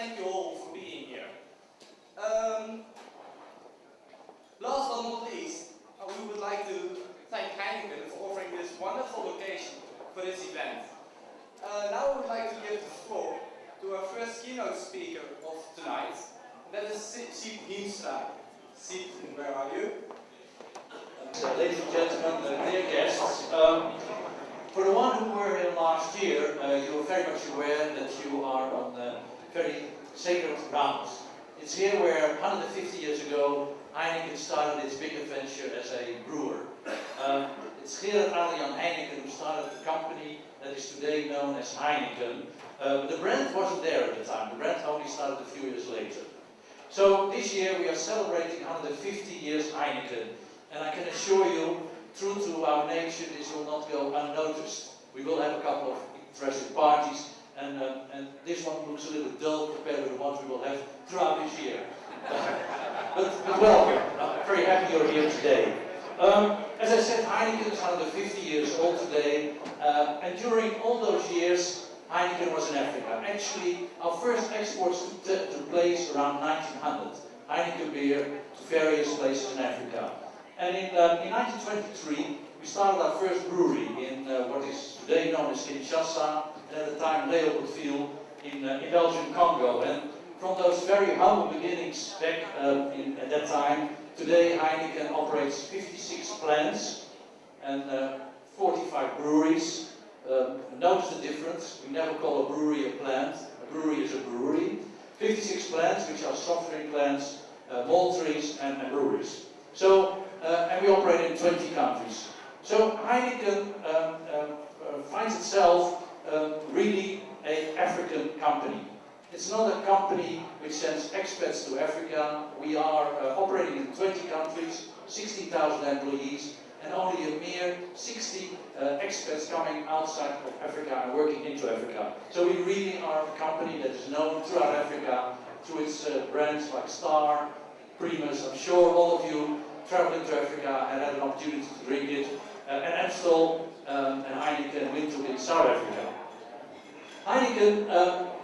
thank you all for being here. Last but not least, we would like to thank Heineken for offering this wonderful location for this event. Now I would like to give the floor to our first keynote speaker of tonight, and that is Siep Hiemstra. Siep, where are you? Ladies and gentlemen, dear guests, for the one who were here last year, you are very much aware that you are on very sacred grounds. It's here where 150 years ago Heineken started its big adventure as a brewer. It's here that Adrian Heineken who started the company that is today known as Heineken. The brand wasn't there at the time. The brand only started a few years later. So this year we are celebrating 150 years Heineken. And I can assure you, true to our nature, this will not go unnoticed. We will have a couple of interesting parties, and this one looks a little dull compared to the ones we will have throughout this year. but welcome. I'm very happy you're here today. As I said, Heineken is 150 years old today, and during all those years, Heineken was in Africa. Actually, our first exports took place around 1900. Heineken beer to various places in Africa. And in 1923, we started our first brewery in what is today known as Kinshasa, and at the time Leopoldville in Belgian Congo. And from those very humble beginnings back at that time, today Heineken operates 56 plants and 45 breweries. Notice the difference. We never call a brewery a plant. A brewery is a brewery. 56 plants, which are soft drink plants, malteries and breweries. So, and we operate in 20 countries. So Heineken finds itself really an African company. It's not a company which sends expats to Africa. We are operating in 20 countries, 60,000 employees, and only a mere 60 expats coming outside of Africa and working into Africa. So we really are a company that is known throughout Africa through its brands like Star, Primus. I'm sure all of you traveled into Africa and had an opportunity to drink it, and Amstel and Heineken and Windhoek in South Africa. Heineken,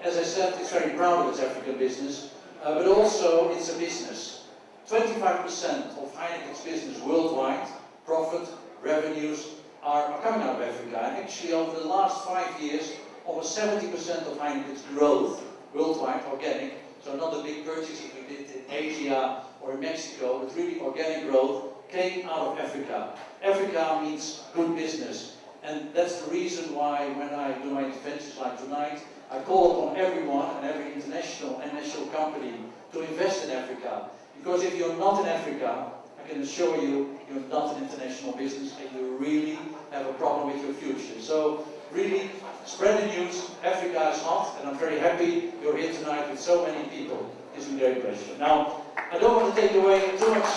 as I said, is very proud of its African business, but also it's a business. 25% of Heineken's business worldwide, profit, revenues, are coming out of Africa. And actually over the last 5 years, almost 70% of Heineken's growth worldwide, organic, so not the big purchases we did in Asia or in Mexico, but really organic growth came out of Africa. Africa means good business. And that's the reason why when I do my interventions like tonight, I call upon everyone and every international and national company to invest in Africa. Because if you're not in Africa, I can assure you, you're not an international business and you really have a problem with your future. So really, spread the news. Africa is hot, and I'm very happy you're here tonight with so many people. It gives me great pleasure. Now, I don't want to take away too much.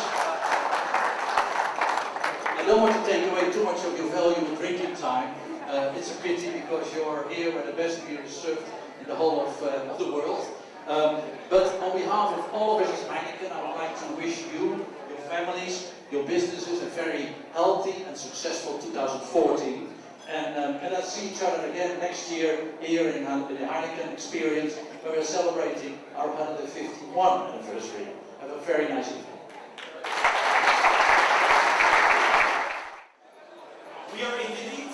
I don't want to take away too much of your valuable drinking time. It's a pity because you're here where the best beer is served in the whole of the world. But on behalf of all of us at Heineken, I would like to wish you, your families, your businesses a very healthy and successful 2014. And let's see each other again next year here in the Heineken Experience, where we're celebrating our 151 anniversary. Have a very nice evening. We are indeed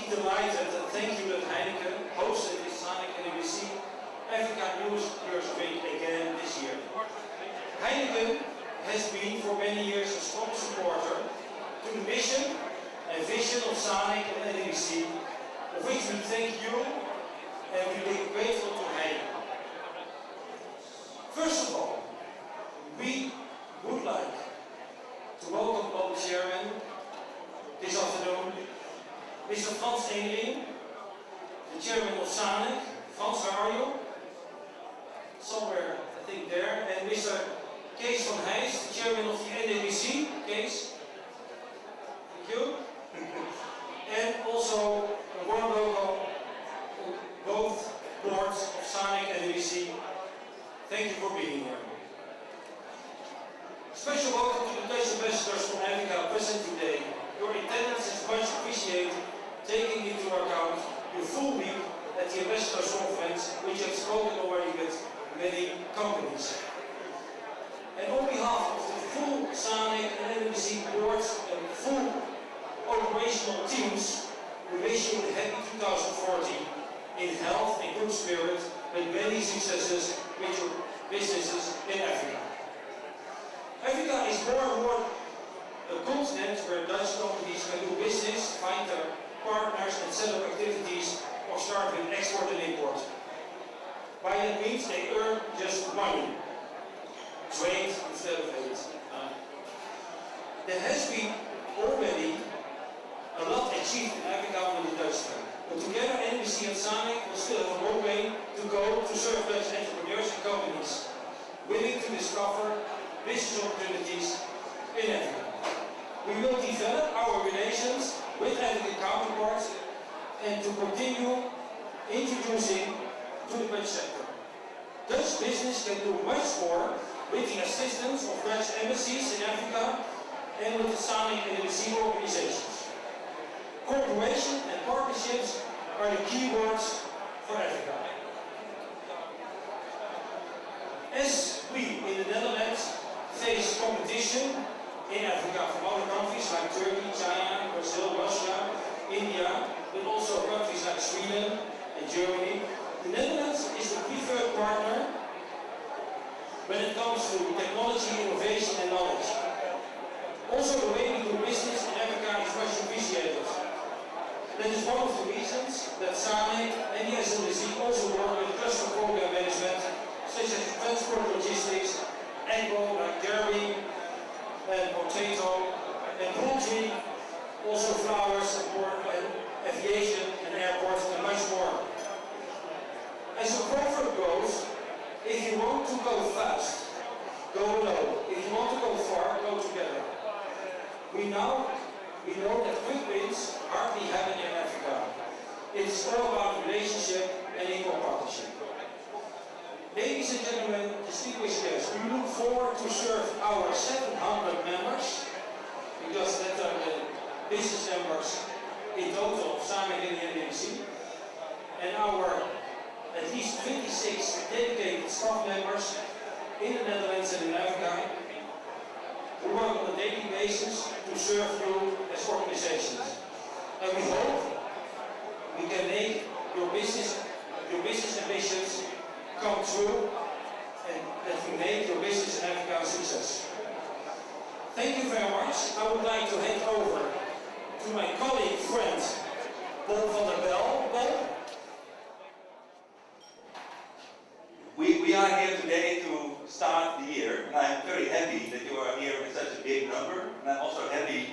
delighted, and thank you that Heineken hosted this Sanec NWC Africa News Year's Week again this year. Heineken has been for many years a strong supporter to the mission and vision of Sanec and NWC, of which we thank you and we are grateful to Heineken. First of all, we would like to welcome our chairman this afternoon, Mr. Frans Engeling, the chairman of Sanec. Frans, where are you? Somewhere, I think there. And Mr. Kees van Heijs, the chairman of the NWC. Kees, thank you. And also a warm welcome on both boards of Sanec and NWC. Thank you for being here. Special welcome to the Dutch ambassadors from Africa present today. Your attendance is much appreciated, taking into account your full week at the Ambassadors Conference, which you have spoken already with many companies. And on behalf of the full Sanec and NBC boards and full operational teams, we wish you a happy 2014 in health and good spirit, with many successes with your businesses in Africa. Africa is more and more a continent where Dutch companies can do business, find their partners and set up activities or start with export and import. By that means they earn just money, trade instead of aid. There has been already a lot achieved in Africa under the Dutch flag. But together NBC and Sanec will still have a long way to go to serve Dutch entrepreneurs and companies willing to discover business opportunities in Africa. We will develop our relations with African counterparts and to continue introducing to the Dutch sector. Dutch business can do much more with the assistance of Dutch embassies in Africa and with the Sanec and NBC organizations. Cooperation and partnerships are the key words for Africa. As we in the Netherlands face competition in Africa from other countries like Turkey, China, Brazil, Russia, India, but also countries like Sweden and Germany, the Netherlands is the preferred partner when it comes to technology, innovation and knowledge. Also the way we do business in Africa is much appreciated. That is one of the reasons that Sanec and the SLC also work with cluster program management, such as transport logistics, agro like dairy, and potato, and poultry, also flowers, and aviation, and airports, and much more. As the proverb goes, if you want to go fast, go low. If you want to go far, go together. We know that quick wins hardly happen in Africa. It's all about relationship and equal partnership. Ladies and gentlemen, distinguished guests, we look forward to serve our 700 members, because that are the business members in total of Sanec and NBC, and our at least 26 dedicated staff members in the Netherlands and in Africa, who work on a daily basis to serve you as organizations. And we hope we can make your business ambitions come true, and that we make your business in Africa a success. Thank you very much. I would like to hand over to my colleague, friend, Paul van der Bel. Paul? We are here today to start the year, and I'm very happy that you are here with such a big number, and I'm also happy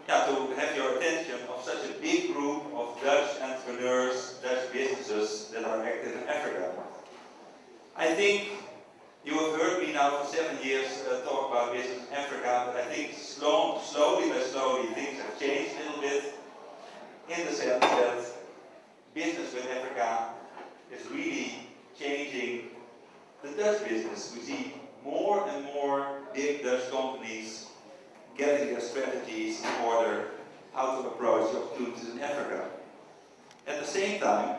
to have your attention of such a big group of Dutch entrepreneurs, Dutch businesses that are active in Africa. I think you have heard me now for 7 years talk about business in Africa, but I think slowly by slowly things have changed a little bit, in the sense that business with Africa is really changing the Dutch business. We see more and more big Dutch companies getting their strategies in order how to approach the opportunities in Africa. At the same time,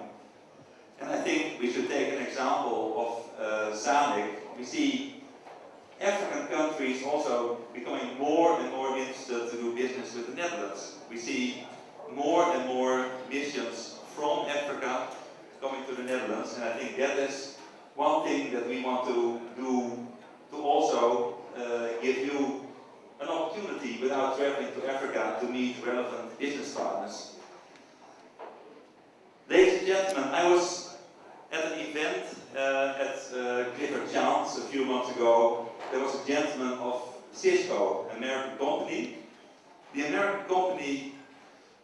and I think we should take an example of Sanec, we see African countries also becoming more and more interested to do business with the Netherlands. We see more and more missions from Africa coming to the Netherlands, and I think that is one thing that we want to do to also give you an opportunity without traveling to Africa to meet relevant business partners. Ladies and gentlemen, I was at an event at Clifford Chance a few months ago. There was a gentleman of Cisco, an American company. The American company,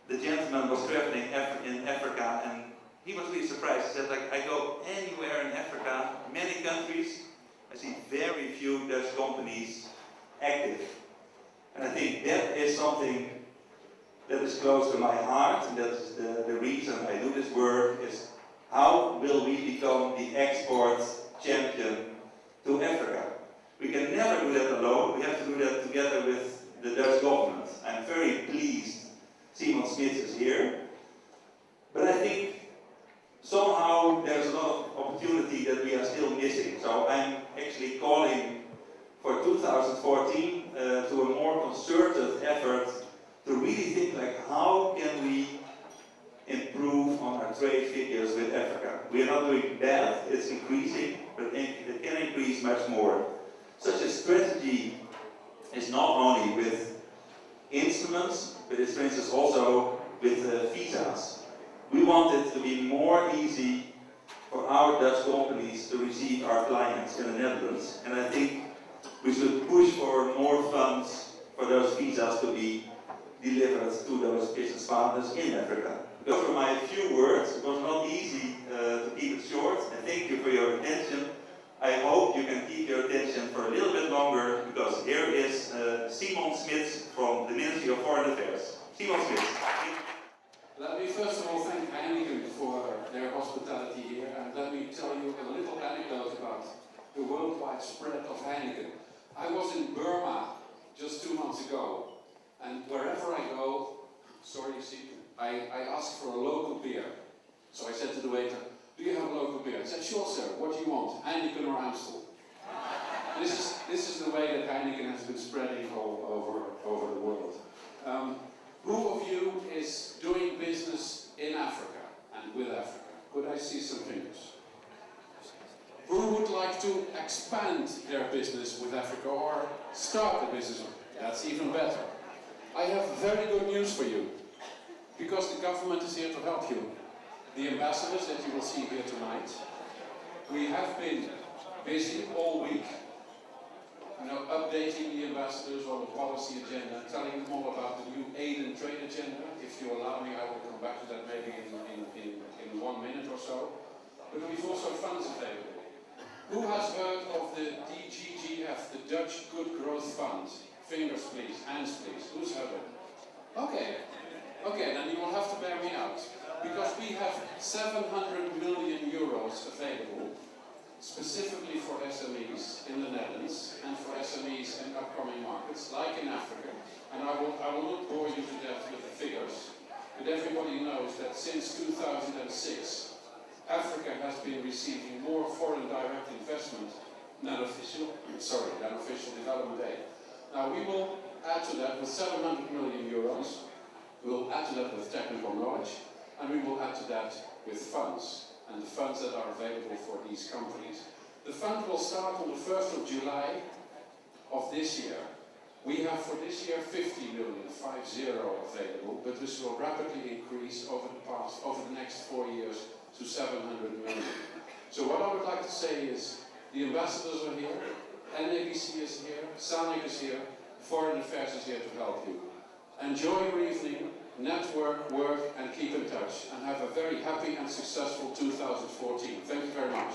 the gentleman was traveling in Africa, and he was really surprised. He said, like, I go anywhere in Africa, many countries, I see very few Dutch companies active. And I think that is something that is close to my heart, and that's the reason I do this work, is how will we become the export champion to Africa? We can never do that alone, we have to do that together with the Dutch government. I'm very pleased Simon Smith is here, but I think somehow there's a lot of opportunity that we are still missing. So I'm actually calling for 2014 to a more concerted effort to really think like how can we improve on our trade figures with Africa. We are not doing bad, it's increasing, but it can increase much more. Such a strategy is not only with instruments, but it's for instance also with visas. We want it to be more easy for our Dutch companies to receive our clients in the Netherlands, and I think we should push for more funds for those visas to be delivered to those business partners in Africa. Those were my few words. It was not easy to keep it short, and thank you for your attention. I hope you can keep your attention for a little bit longer, because here is Simon Smits from the Ministry of Foreign Affairs. Simon Smits. Let me first of all thank Heineken for their hospitality here, and let me tell you a little anecdote about the worldwide spread of Heineken. I was in Burma just 2 months ago, and wherever I go, sorry, you see, I ask for a local beer. So I said to the waiter, do you have a local beer? He said, sure sir, what do you want? Heineken or Amstel? This is the way that Heineken has been spreading all over the world. Who of you is doing business in Africa and with Africa? Could I see some fingers? Who would like to expand their business with Africa or start a business? That's even better. I have very good news for you, because the government is here to help you. The ambassadors that you will see here tonight, we have been busy all week, updating the ambassadors on the policy agenda, telling them all about the new aid and trade agenda. If you allow me, I will come back to that maybe in 1 minute or so. But we've also funds available. Who has heard of the DGGF, the Dutch Good Growth Fund? Fingers please, hands please. Who's heard of it? Okay, then you will have to bear me out. Because we have 700 million euros available specifically for SMEs in the Netherlands and for SMEs in upcoming markets, like in Africa. And I will not bore you to death with the figures, but everybody knows that since 2006, Africa has been receiving more foreign direct investment than official development aid. Now we will add to that with 700 million euros, we will add to that with technical knowledge, and we will add to that with funds, and the funds that are available for these companies. The fund will start on the 1st of July of this year. We have for this year 50 million, 50 available, but this will rapidly increase over the next 4 years to 700 million. So what I would like to say is, the ambassadors are here, NABC is here, Sanec is here, Foreign Affairs is here to help you. Enjoy your evening, network, work, and keep in touch, and have a very happy and successful 2014. Thank you very much.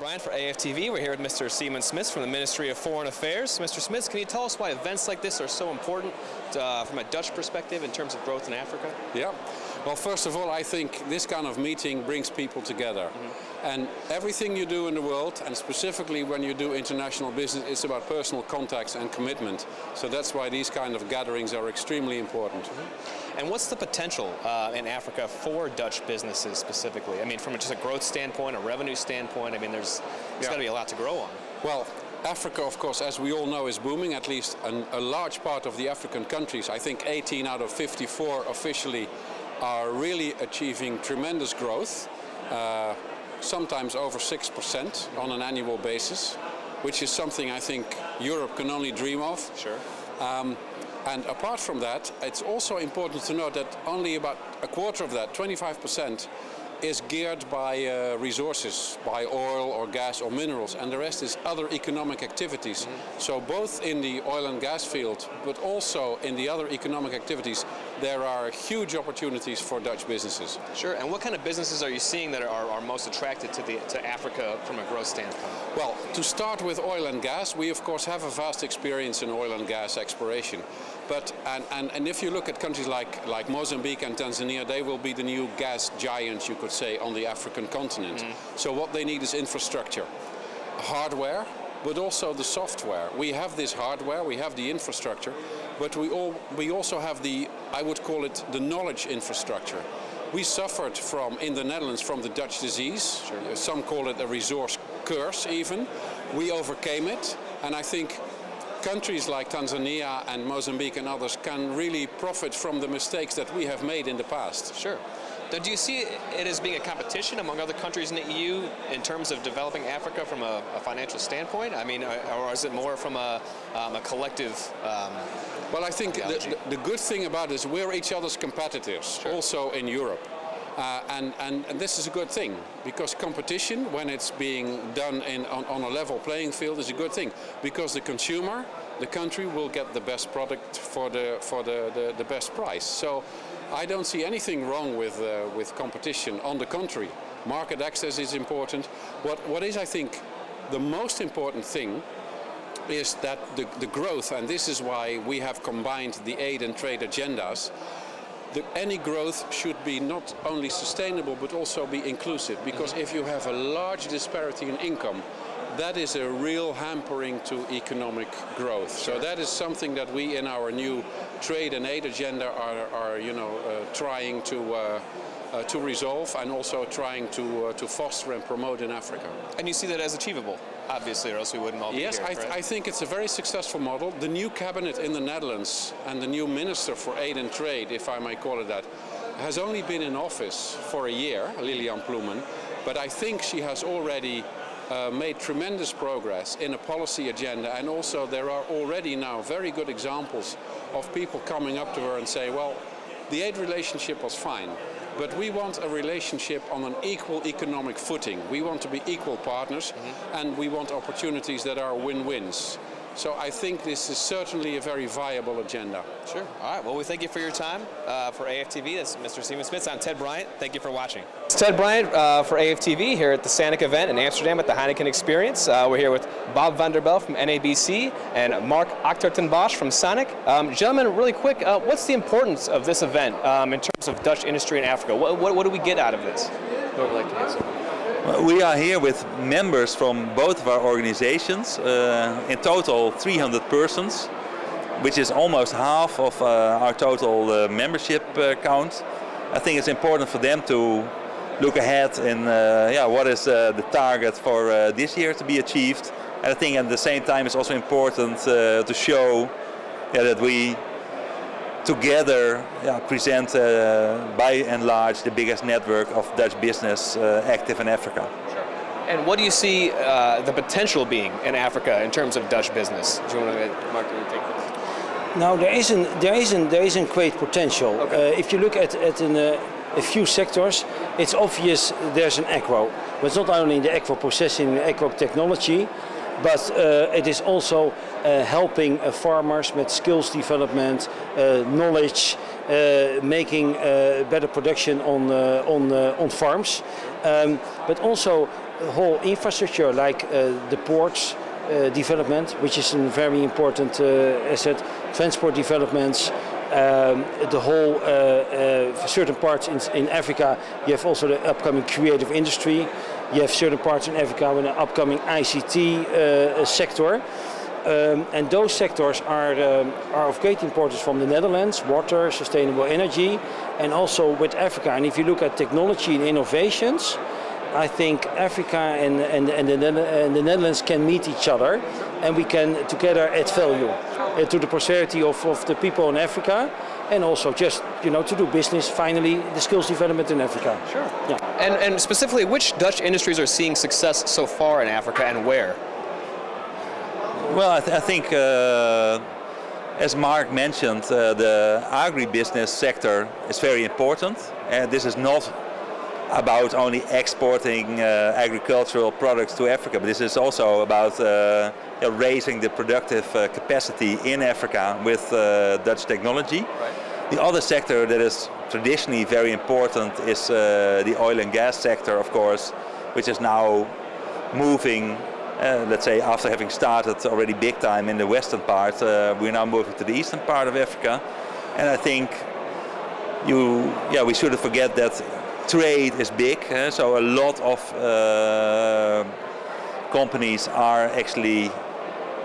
Bryant for AFTV. We're here with Mr. Simon Smits from the Ministry of Foreign Affairs. Mr. Smits, can you tell us why events like this are so important from a Dutch perspective in terms of growth in Africa? Yeah. Well, first of all, I think this kind of meeting brings people together. And everything you do in the world, and specifically when you do international business, it's about personal contacts and commitment. So that's why these kind of gatherings are extremely important. And what's the potential in Africa for Dutch businesses specifically? I mean, from just a growth standpoint, a revenue standpoint, I mean, there's got to be a lot to grow on. Well, Africa, of course, as we all know, is booming. At least a large part of the African countries, I think 18 out of 54 officially, are really achieving tremendous growth, sometimes over 6% on an annual basis, which is something I think Europe can only dream of. Sure. And apart from that, it's also important to note that only about a quarter of that, 25%, is geared by resources, by oil or gas or minerals, and the rest is other economic activities. So both in the oil and gas field, but also in the other economic activities, there are huge opportunities for Dutch businesses. Sure, and what kind of businesses are you seeing that are most attracted to Africa from a growth standpoint? Well, to start with oil and gas, we of course have a vast experience in oil and gas exploration. But, and if you look at countries like Mozambique and Tanzania, they will be the new gas giants, you could say, on the African continent. So what they need is infrastructure, hardware, but also the software. We have this hardware, we have the infrastructure, but we also have the, I would call it, the knowledge infrastructure. We suffered in the Netherlands from the Dutch disease. Sure. Some call it a resource curse even. We overcame it, and I think countries like Tanzania and Mozambique and others can really profit from the mistakes that we have made in the past. Sure. Now, do you see it as being a competition among other countries in the EU in terms of developing Africa from a financial standpoint? I mean, or is it more from a collective Well, I think the good thing about it is we're each other's competitors, sure, also in Europe. And this is a good thing, because competition, when it's being done on a level playing field, is a good thing, because the consumer, the country, will get the best product for the best price. So I don't see anything wrong with competition. On the contrary, market access is important. What is, I think, the most important thing is that the growth, and this is why we have combined the aid and trade agendas. Any growth should be not only sustainable but also be inclusive, because if you have a large disparity in income, that is a real hampering to economic growth. So that is something that we in our new trade and aid agenda are trying to resolve, and also trying to foster and promote in Africa. And you see that as achievable, obviously, or else we wouldn't all be here. Yes, I think it's a very successful model. The new cabinet in the Netherlands and the new Minister for Aid and Trade, if I may call it that, has only been in office for a year, Lilian Ploemen, but I think she has already made tremendous progress in a policy agenda, and also there are already now very good examples of people coming up to her and say, well, the aid relationship was fine, but we want a relationship on an equal economic footing. We want to be equal partners, and we want opportunities that are win-wins. So I think this is certainly a very viable agenda. Sure. All right. Well, we thank you for your time. For AFTV, that's Mr. Simon Smits. I'm Ted Bryant. Thank you for watching. It's Ted Bryant for AFTV here at the Sanec event in Amsterdam at the Heineken Experience. We're here with Bob van der Bel from NABC and Mark Achtertenbosch from Sanec. Gentlemen, really quick, what's the importance of this event in terms of Dutch industry in Africa? What do we get out of this? Who would like to answer? We are here with members from both of our organizations, in total 300 persons, which is almost half of our total membership count. I think it's important for them to look ahead in what is the target for this year to be achieved. And I think at the same time it's also important to show that we together present by and large the biggest network of Dutch business active in Africa. Sure. And what do you see the potential being in Africa in terms of Dutch business? Do you want to, Mark, do you take this? Now there isn't great potential. Okay. If you look at a few sectors, it's obvious there's an agro. But it's not only in the agro processing, agro technology, but it is also helping farmers with skills development, knowledge, making better production on farms, but also whole infrastructure like the ports development, which is a very important asset, transport developments, the whole for certain parts in Africa you have also the upcoming creative industry, you have certain parts in Africa with an upcoming ICT sector. And those sectors are of great importance from the Netherlands, water, sustainable energy, and also with Africa. And if you look at technology and innovations, I think Africa and the Netherlands can meet each other, and we can together add value to the prosperity of the people in Africa, and also just to do business. Finally, the skills development in Africa. Sure. Yeah. And specifically, which Dutch industries are seeing success so far in Africa, and where? Well, I think, as Mark mentioned, the agribusiness sector is very important. And this is not about only exporting agricultural products to Africa, but this is also about raising the productive capacity in Africa with Dutch technology. Right. The other sector that is traditionally very important is the oil and gas sector, of course, which is now moving. Let's say after having started already big time in the western part, we're now moving to the eastern part of Africa, and I think we shouldn't forget that trade is big. So a lot of companies are actually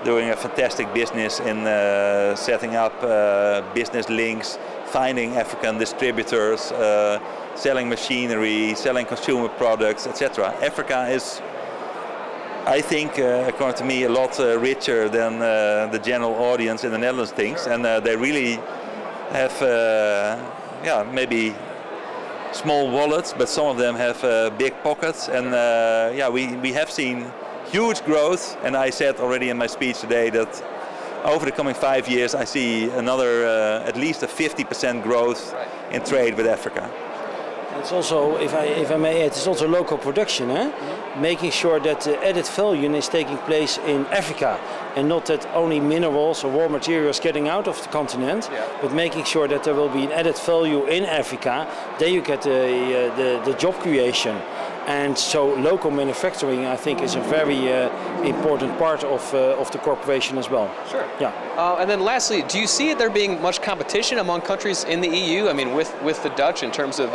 doing a fantastic business in setting up business links, finding African distributors, selling machinery, selling consumer products, etc. Africa is, I think, according to me, a lot richer than the general audience in the Netherlands thinks, and they really have, maybe small wallets, but some of them have big pockets, and we have seen huge growth. And I said already in my speech today that over the coming 5 years, I see another at least a 50% growth in trade with Africa. It's also, if I may add, it's also local production, making sure that the added value is taking place in Africa, and not that only minerals or raw materials getting out of the continent, but making sure that there will be an added value in Africa. Then you get the job creation. And so local manufacturing, I think, is a very important part of the corporation as well. Sure. Yeah. And then lastly, do you see there being much competition among countries in the EU? I mean, with the Dutch in terms of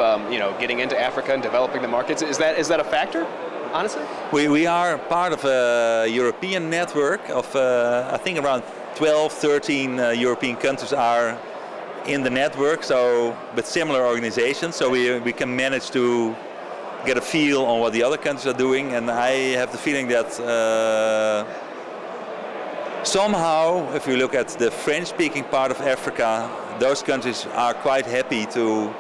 getting into Africa and developing the markets. Is that a factor? Honestly, we are part of a European network of I think around 12, 13 European countries are in the network. So, but similar organizations. So we can manage to get a feel on what the other countries are doing, and I have the feeling that somehow, if you look at the French-speaking part of Africa, those countries are quite happy to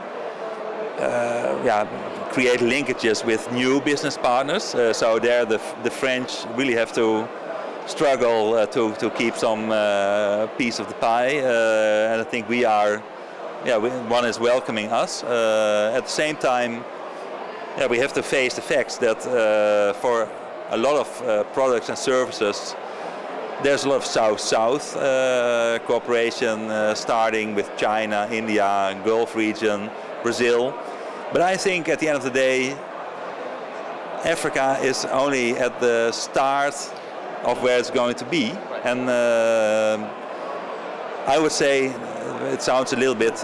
create linkages with new business partners. So there, the French really have to struggle to keep some piece of the pie, and I think one is welcoming us. At the same time, we have to face the facts that for a lot of products and services, there's a lot of South-South cooperation starting with China, India, Gulf region, Brazil. But I think at the end of the day, Africa is only at the start of where it's going to be. And I would say, it sounds a little bit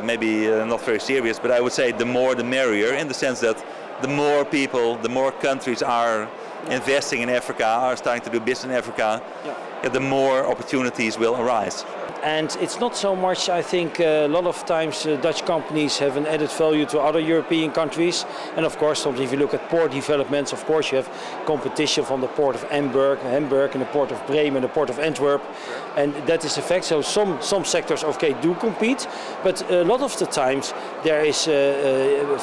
maybe not very serious, but I would say the more the merrier, in the sense that the more people, the more countries are investing in Africa, are starting to do business in Africa, the more opportunities will arise. And it's not so much, I think, a lot of times Dutch companies have an added value to other European countries. And of course, if you look at port developments, of course you have competition from the port of Hamburg and the port of Bremen, the port of Antwerp. And that is the fact. So some sectors, okay, do compete. But a lot of the times there is,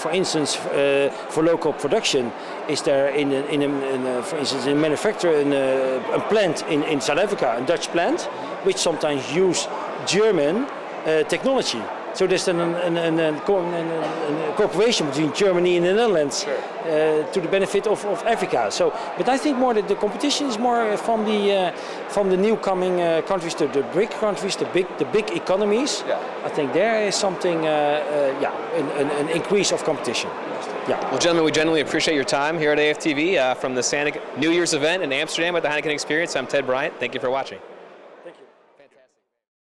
for instance, for local production, is there for instance, in manufacturing a plant in South Africa, a Dutch plant, which sometimes use German technology. So there's a cooperation between Germany and the Netherlands to the benefit of Africa. So, but I think more that the competition is more from the new coming countries, the BRIC countries, the big economies. I think there is something, an increase of competition. Yeah. Well, gentlemen, we genuinely appreciate your time here at AFTV from the Sanec New Year's event in Amsterdam at the Heineken Experience. I'm Ted Bryant. Thank you for watching.